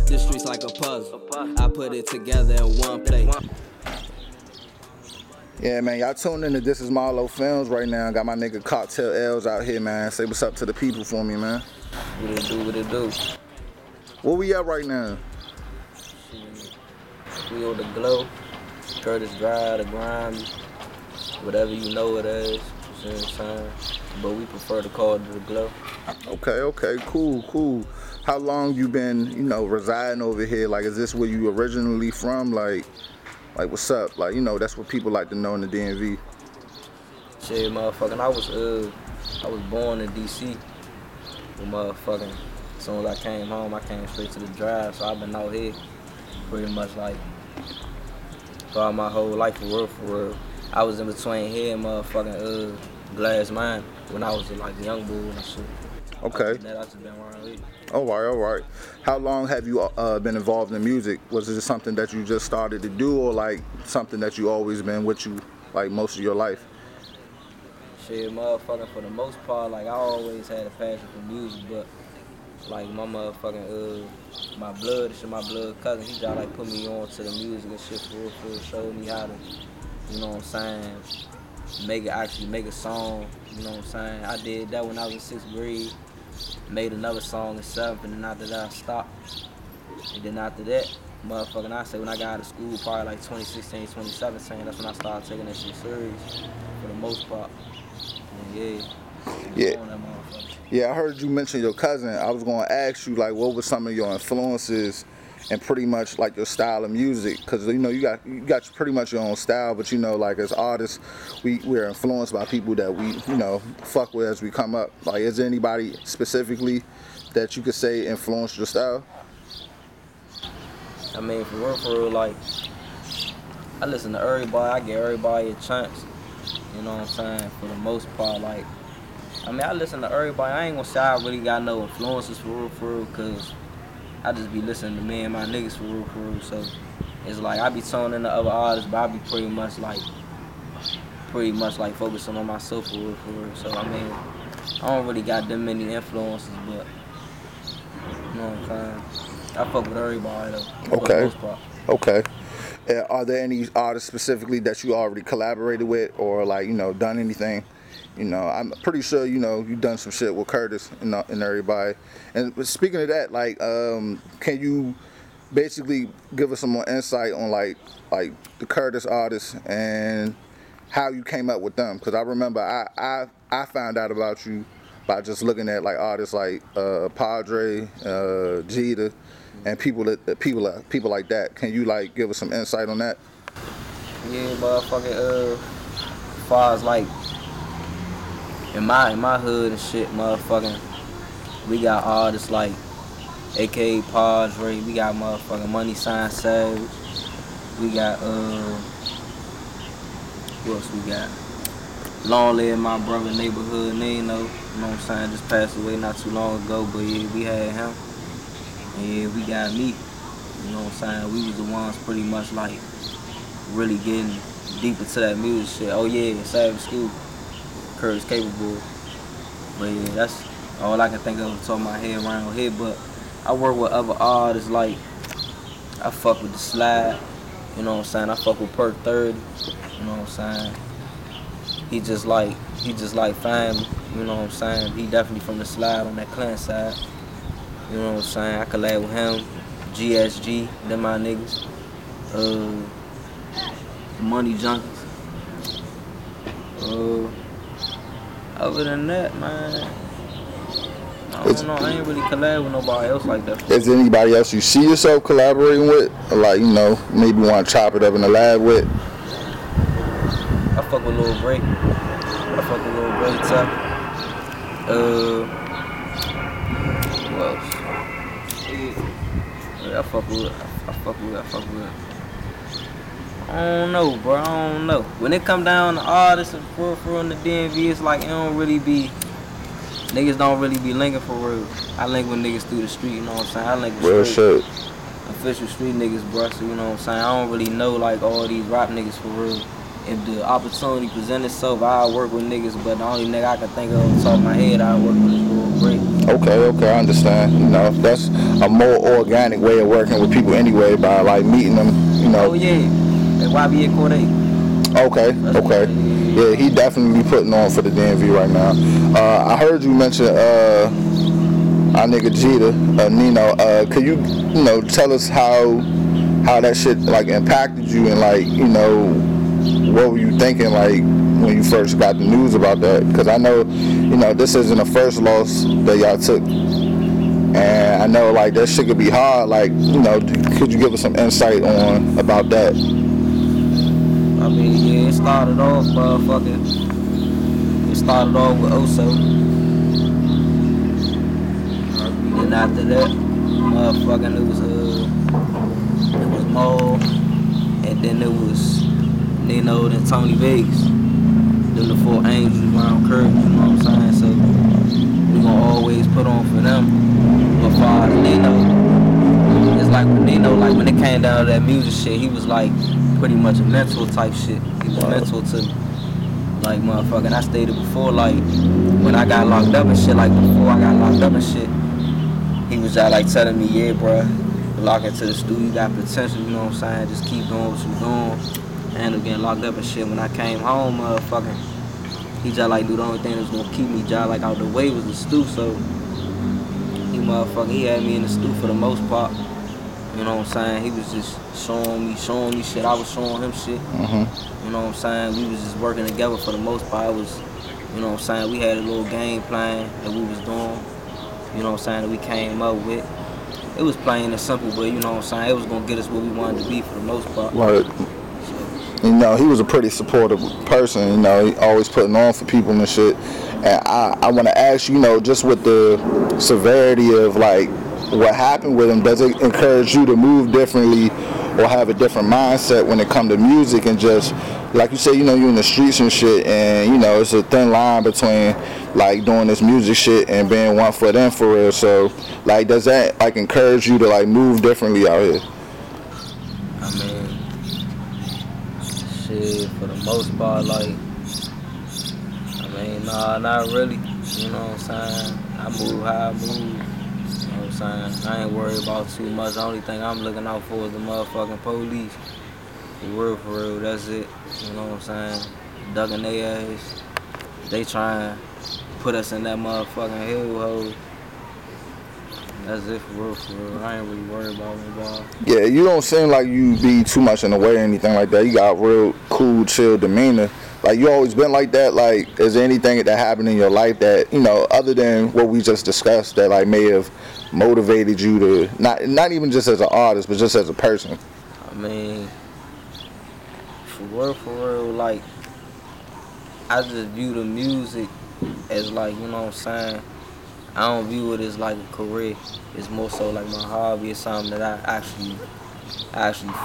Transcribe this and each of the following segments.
This street's like a puzzle. I put it together in one place. Yeah, man, y'all tuned in to THISISMARLOW Films right now. Got my nigga Cartel Lz out here, man. Say what's up to the people for me, man. What it do, what it do? Where we at right now? We on the Glow, Curtis Drive, the Grime, whatever you know it as, you see what I'm saying? But we prefer to call it the Glow. Okay, cool. How long you been, residing over here? Like, is this where you originally from? Like what's up? Like, that's what people like to know in the DMV. Shit, motherfucking, I was born in DC. But motherfucking, as soon as I came home, I came straight to the drive. So I've been out here pretty much like throughout my whole life, for real. I was in between here and motherfucking Glass Mine when I was like a young bull and shit. Okay. I just been around here. All right. How long have you been involved in music? Was it something that you just started to do, or like something that you always been with you like most of your life? Shit, motherfucking, for the most part, like I always had a passion for music, but like my motherfucking my blood cousin, he just like put me on to the music and shit for real, showed me how to, you know what I'm saying, actually make a song, you know what I'm saying. I did that when I was in 6th grade, made another song in 7th, and then after that I stopped. And then after that, motherfucking, I say when I got out of school, probably like 2016, 2017, that's when I started taking that shit serious, for the most part. And yeah, I heard you mention your cousin. I was gonna ask you, like, what were some of your influences and pretty much like your style of music, because you got pretty much your own style, but like as artists we're influenced by people that we fuck with as we come up. Like, is there anybody specifically that you could say influenced your style? I mean, for real, like I listen to everybody, I give everybody a chance, you know what I'm saying, for the most part. Like, I mean, I listen to everybody. I ain't gonna say I really got no influences for real, because I just be listening to me and my niggas for real. So it's like I be tuning into other artists, but I be pretty much like focusing on myself for real. So I mean, I don't really got that many influences, but you know what I'm saying. I fuck with everybody though. For the most part. Okay. Are there any artists specifically that you already collaborated with, or like done anything? I'm pretty sure you done some shit with Curtis and everybody. And speaking of that, like, can you basically give us some more insight on like the Curtis artists and how you came up with them? Because I remember I found out about you by just looking at like artists like Padre, Jeter, and people like that. Can you like give us some insight on that? Yeah, motherfucking, as far as like in my hood and shit, motherfucking, we got artists like AKA Padre, we got motherfucking Money Sign Savage, we got who else we got? Long live my brother, neighborhood Nino, you know what I'm saying, just passed away not too long ago, but yeah, we had him. And yeah, we got me, you know what I'm saying, we was the ones pretty much like really getting deep into that music shit. Oh yeah, Savage School, Curtis Capable. But yeah, that's all I can think of off the top of my head around here. But I work with other artists, like I fuck with The Slide, you know what I'm saying, I fuck with Perk 30, you know what I'm saying. He just like family, you know what I'm saying. He definitely from The Slide on that Clan side. You know what I'm saying? I collab with him, GSG, them my niggas. Money Junkies. Other than that, man, I don't know. I ain't really collab with nobody else like that. Is there anybody else you see yourself collaborating with? Or like, maybe want to chop it up in the lab with? I fuck with Lil Break. I fuck with Lil Break Top. Who else? Yeah, I fuck with. I don't know, bro. I don't know. When it come down to artists and for in the DMV, it's like it don't really be. Niggas don't really be linking for real. I link with niggas through the street, you know what I'm saying? I link with real shit. Official street niggas, bro. So you know what I'm saying? I don't really know like all these rap niggas for real. If the opportunity presents itself, I'll work with niggas, but the only nigga I can think of off the top of my head I work with is Lil Break. Okay, I understand. You know, that's a more organic way of working with people anyway, by like meeting them. You know. Oh yeah, at YBA Corday. Okay. Yeah, he definitely putting on for the DMV right now. I heard you mention our nigga Jeter, Nino. Could you know, tell us how that shit like impacted you, and like, you know, what were you thinking like when you first got the news about that? Because I know, you know, this isn't the first loss that y'all took, and I know like that shit could be hard. Like, you know, could you give us some insight on about that? I mean, yeah, it started off, it started off with Oso. And after that, motherfucking, it was Maul, and then it was Nino and Tony Vegas. Them the four angels around Curry, you know what I'm saying? So we gonna always put on for them. But for far as Nino, it's like with Nino, like when it came down to that music shit, he was like pretty much a mentor type shit. He was a mentor to me. Like, motherfucking, I stated before, like, when I got locked up and shit, like, before I got locked up and shit, he was just, like, telling me, yeah, bruh, lock into the studio, you got potential, you know what I'm saying, just keep doing what you doing. I ended up getting locked up and shit. When I came home, motherfucking, he just, like, knew the only thing that was gonna keep me, just, like, out the way was the stew, so he had me in the stew for the most part. You know what I'm saying? He was just showing me shit. I was showing him shit. You know what I'm saying? We was just working together for the most part. It was, you know what I'm saying? We had a little game plan that we was doing. You know what I'm saying? That we came up with. It was plain and simple, but you know what I'm saying? It was gonna get us where we wanted to be for the most part. Right. You know, he was a pretty supportive person. You know, he always putting on for people and shit. And I want to ask you, you know, just with the severity of like what happened with him, does it encourage you to move differently or have a different mindset when it comes to music? And just like you say, you know, you in the streets and shit, and you know, it's a thin line between like doing this music shit and being one foot in for real. So like, does that like encourage you to like move differently out here? I mean, shit, for the most part, like, I mean, nah, not really. You know what I'm saying? I move how I move. You know what I'm saying? I ain't worried about too much. The only thing I'm looking out for is the motherfucking police. For real, that's it. You know what I'm saying? Ducking their ass. They trying to put us in that motherfucking hellhole. That's it, for real. I ain't really worried about nobody. Yeah, you don't seem like you be too much in the way or anything like that. You got real cool, chill demeanor. Like, you always been like that? Like, is there anything that happened in your life that, you know, other than what we just discussed, that like may have motivated you to, not even just as an artist, but just as a person? I mean, for real, like, I just view the music as like, you know what I'm saying? I don't view it as like a career. It's more so like my hobby. It's something that I actually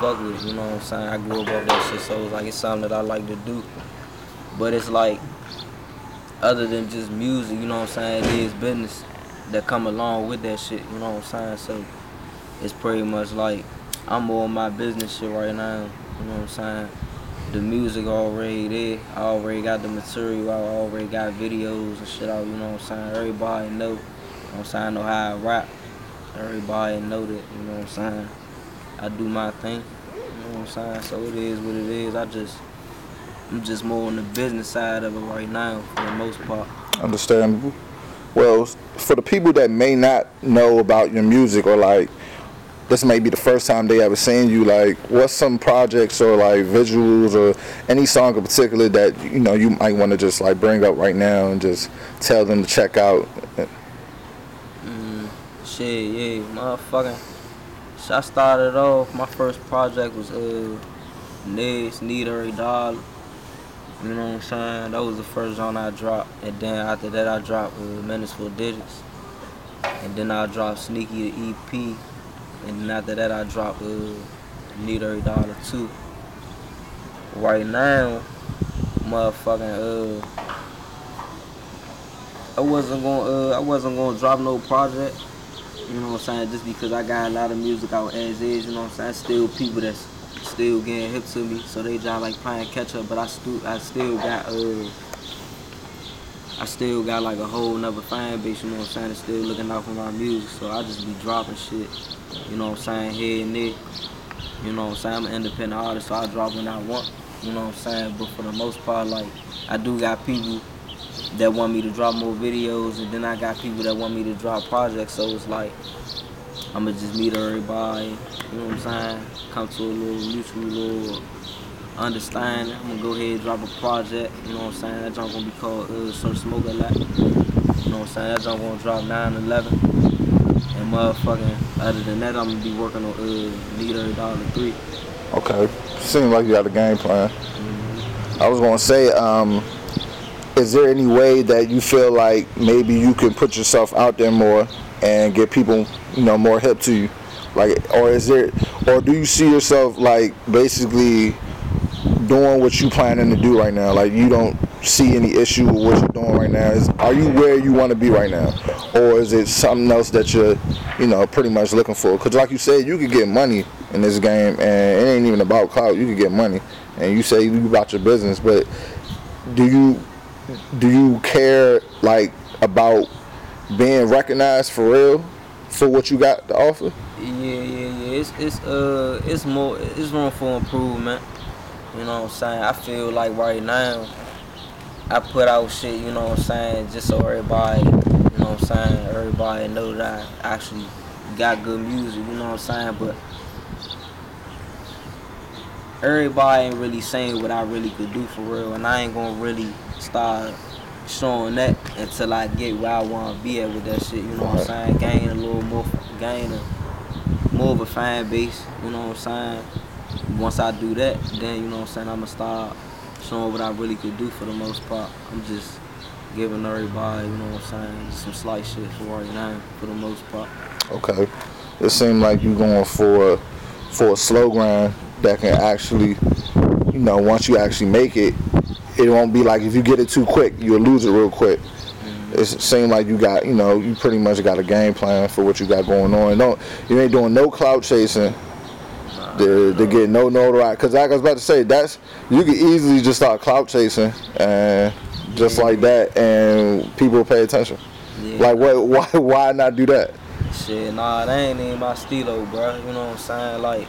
fuck with, you know what I'm saying? I grew up off that shit, so it's like it's something that I like to do. But it's like, other than just music, you know what I'm saying, it is business that come along with that shit, you know what I'm saying? So it's pretty much like, I'm more on my business shit right now, you know what I'm saying? The music already there, I already got the material, I already got videos and shit out, you know what I'm saying? Everybody know, you know what I'm saying, I know how I rap. Everybody know that, you know what I'm saying? I do my thing, you know what I'm saying? So it is what it is. I'm just more on the business side of it right now, for the most part. Understandable. Well, for the people that may not know about your music, or like, this may be the first time they ever seen you, like, what's some projects or like visuals or any song in particular that, you know, you might want to just like bring up right now and just tell them to check out? Shit, yeah, motherfucking. So I started off, my first project was Ned's Need Every Dollar. You know what I'm saying? That was the first song I dropped. And then after that I dropped Menace for Digits. And then I dropped Sneaky the EP. And then after that I dropped Need Every Dollar 2. Right now, motherfucking I wasn't gonna drop no project. You know what I'm saying? Just because I got a lot of music out as is, you know what I'm saying? Still people that's still getting hip to me, so they just like playing catch up. But I still got I still got like a whole nother fan base, you know what I'm saying, that's still looking out for my music. So I just be dropping shit, you know what I'm saying, here and there. You know what I'm saying, I'm an independent artist, so I drop when I want, you know what I'm saying. But for the most part, like, I do got people that want me to drop more videos, and then I got people that want me to drop projects. So it's like, I'ma just meet everybody, you know what I'm saying, come to a little mutual little understanding. I'm gonna go ahead and drop a project, you know what I'm saying. That junk gonna be called Sir Smoke a Lot. You know what I'm saying, that junk gonna drop 9/11. And motherfucking, other than that, I'm gonna be working on Need Every Dollar 3. Okay, seems like you got a game plan. I was gonna say, is there any way that you feel like maybe you can put yourself out there more and get people, you know, more hip to you? Like, or do you see yourself like basically doing what you planning to do right now? Like, you don't see any issue with what you're doing right now? Are you where you want to be right now, or is it something else that you're, you know, pretty much looking for? Because like you said, you could get money in this game, and it ain't even about clout. You could get money, and you say you about your business, but do you care like about being recognized for real for what you got to offer? Yeah. It's room for improvement. You know what I'm saying? I feel like right now I put out shit, you know what I'm saying, just so everybody, you know what I'm saying, everybody know that I actually got good music, you know what I'm saying, but everybody ain't really saying what I really could do for real, and I ain't gonna really start showing that until I get where I wanna be at with that shit, you know what I'm saying, gain more of a fan base, you know what I'm saying. Once I do that, then, you know what I'm saying, I'ma start showing what I really could do for the most part. I'm just giving everybody, you know what I'm saying, some slight shit for right now, for the most part. Okay. It seems like you going for a slow grind that can actually, you know, once you actually make it, it won't be like if you get it too quick, you'll lose it real quick. It seems like you got, you know, you pretty much got a game plan for what you got going on. You ain't doing no clout chasing. They get no notoriety, because like I was about to say, you can easily just start clout chasing and just like that, and people pay attention. Yeah. Like why not do that? Shit, nah, that ain't even my stilo, bro. You know what I'm saying? Like,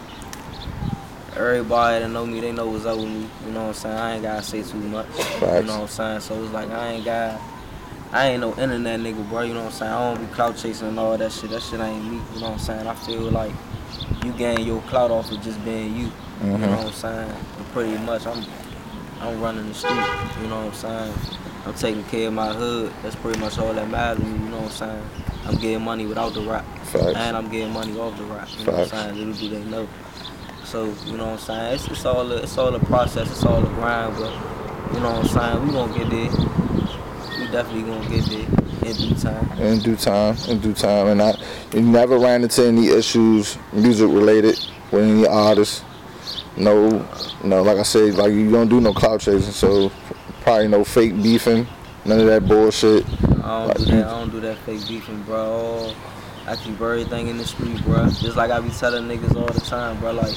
everybody that know me, they know what's up with me. You know what I'm saying? I ain't gotta say too much. Facts. You know what I'm saying? So it's like I ain't no internet nigga, bro. You know what I'm saying? I don't be clout chasing and all that shit. That shit ain't me. You know what I'm saying? I feel like you gain your clout off of just being you. You know what I'm saying? And pretty much I'm running the street. You know what I'm saying? I'm taking care of my hood. That's pretty much all that matters to me. You know what I'm saying? I'm getting money without the rap. Facts. And I'm getting money off the rap. You know what I'm saying? Little do they know. So, you know what I'm saying? It's all a process. It's all a grind. But, you know what I'm saying? We gonna get there. We definitely gonna get there. In due time. And you never ran into any issues music related with any artists? No, like I said, like you don't do no clout chasing, so probably no fake beefing, none of that bullshit. I don't do that fake beefing, bro. I keep everything in the street, bro. Just like I be telling niggas all the time, bro. Like,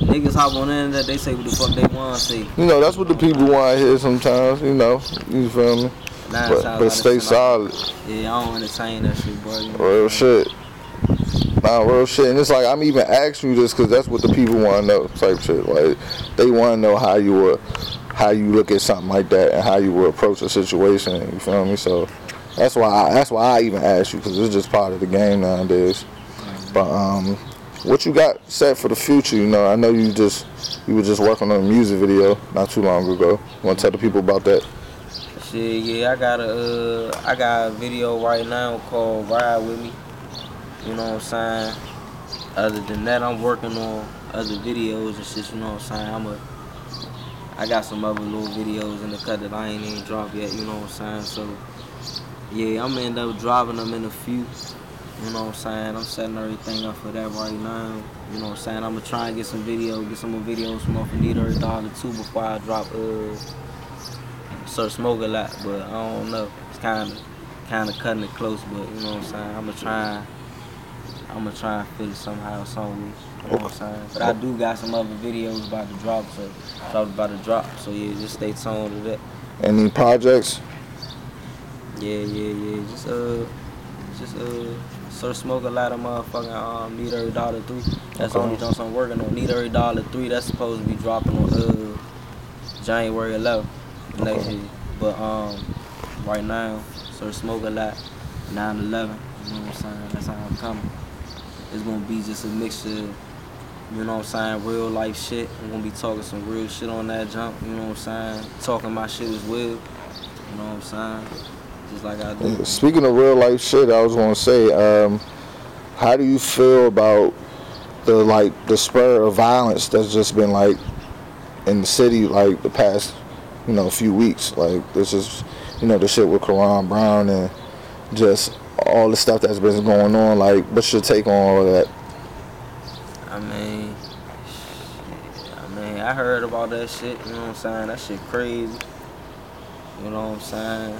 niggas hop on the internet, they say what the fuck they want to say. You know, that's what the people want to hear sometimes, you know. You feel me? But stay solid. Yeah, I don't entertain that shit, bro. You know real shit. Nah, real shit. And it's like, I'm even asking you this because that's what the people want to know, type shit. Like, they want to know how you look at something like that and how you would approach a situation. You feel me? So that's why I even asked you, because it's just part of the game nowadays. But what you got set for the future? You know, I know you were just working on a music video not too long ago. You want to tell the people about that? Shit, yeah, I got a video right now called Ride With Me. You know what I'm saying? Other than that, I'm working on other videos and shit, you know what I'm saying? I got some other little videos in the cut that I ain't even dropped yet, you know what I'm saying? So, yeah, I'm gonna end up dropping them in a few, you know what I'm saying? I'm setting everything up for that right now, you know what I'm saying? I'm gonna try and get some more videos from off of Need Every Dollar 2 before I drop Sir Smoke a Lot, but I don't know. It's kind of cutting it close, but you know what I'm saying? I'm gonna try and fit it somehow, some way. You know what I'm saying? But I do got some other videos about to drop, so yeah, just stay tuned to that. Any projects? Yeah. Just sort of smoke a lot of motherfucking Need Every Dollar 3. That's the only joints I'm working on. Need Every Dollar 3. That's supposed to be dropping on January 11th next year. But right now, sort of smoke a lot. 9/11. You know what I'm saying? That's how I'm coming. It's gonna be just a mixture. You know what I'm saying? Real life shit. I'm gonna be talking some real shit on that jump. You know what I'm saying? Talking my shit as well. You know what I'm saying? Just like I do. Speaking of real life shit, I was gonna say, how do you feel about the spur of violence that's just been like in the city like the past, few weeks? Like this is, the shit with Karan Brown and just all the stuff that's been going on. Like, what's your take on all of that? I heard about that shit, you know what I'm saying? That shit crazy. You know what I'm saying?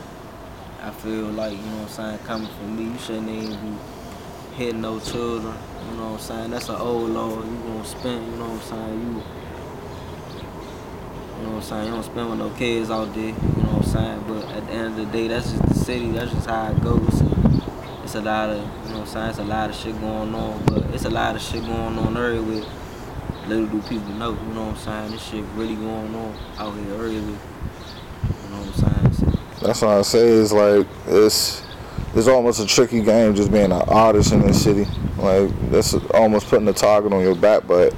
I feel like, you know what I'm saying, coming from me, you shouldn't even be hitting no children. You know what I'm saying? That's an old law. You gonna spend, you know what I'm saying? You know what I'm saying? You don't spend with no kids out there, you know what I'm saying? But at the end of the day, that's just the city. That's just how it goes. It's a lot of, you know what I'm saying? It's a lot of shit going on. But it's a lot of shit going on everywhere. Little do people know, you know what I'm saying? This shit really going on out here everywhere. You know what I'm saying? So, that's what I say. Is like it's almost a tricky game just being an artist in this city. Like that's almost putting a target on your back. But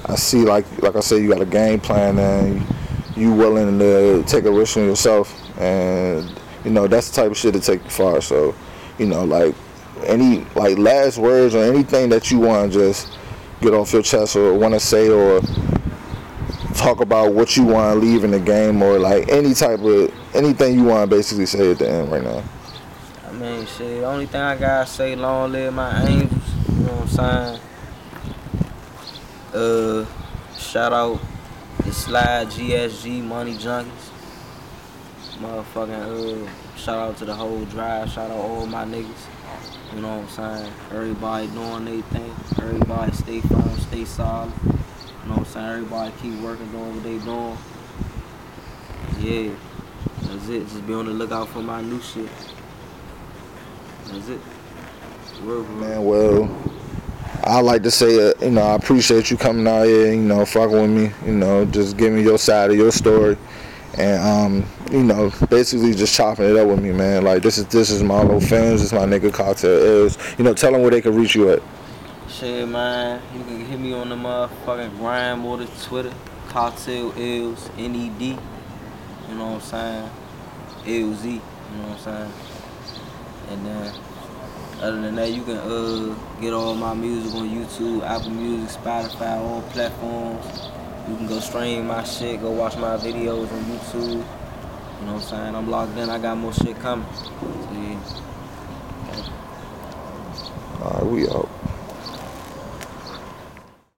I see, like I said, you got a game plan and you willing to take a risk on yourself, and that's the type of shit to take you far. So, like any last words or anything that you want to just get off your chest or want to say or talk about what you want to leave in the game, or like anything you want to basically say at the end right now. Shit, the only thing I gotta say, long live my angels, you know what I'm saying? Shout out the Slide GSG Money Junkies. Motherfucking shout out to the whole drive, shout out all my niggas. You know what I'm saying? Everybody doing their thing. Everybody stay firm, stay solid. You know what I'm saying? Everybody keep working, doing what they doing. Yeah, that's it. Just be on the lookout for my new shit. That's it. Man, well, I like to say, I appreciate you coming out here, fucking with me, just giving me your side of your story, and basically just chopping it up with me, man. Like this is Marlow fans. This is my nigga Cartel Lz. Tell them where they can reach you at. Shit, man, you can hit me on the motherfucking gram or the Twitter, Cartel Lz NED. You know what I'm saying? LZ. You know what I'm saying? And then, other than that, you can get all my music on YouTube, Apple Music, Spotify, all platforms. You can go stream my shit, go watch my videos on YouTube. You know what I'm saying? I'm locked in. I got more shit coming. So, yeah. All right, we out.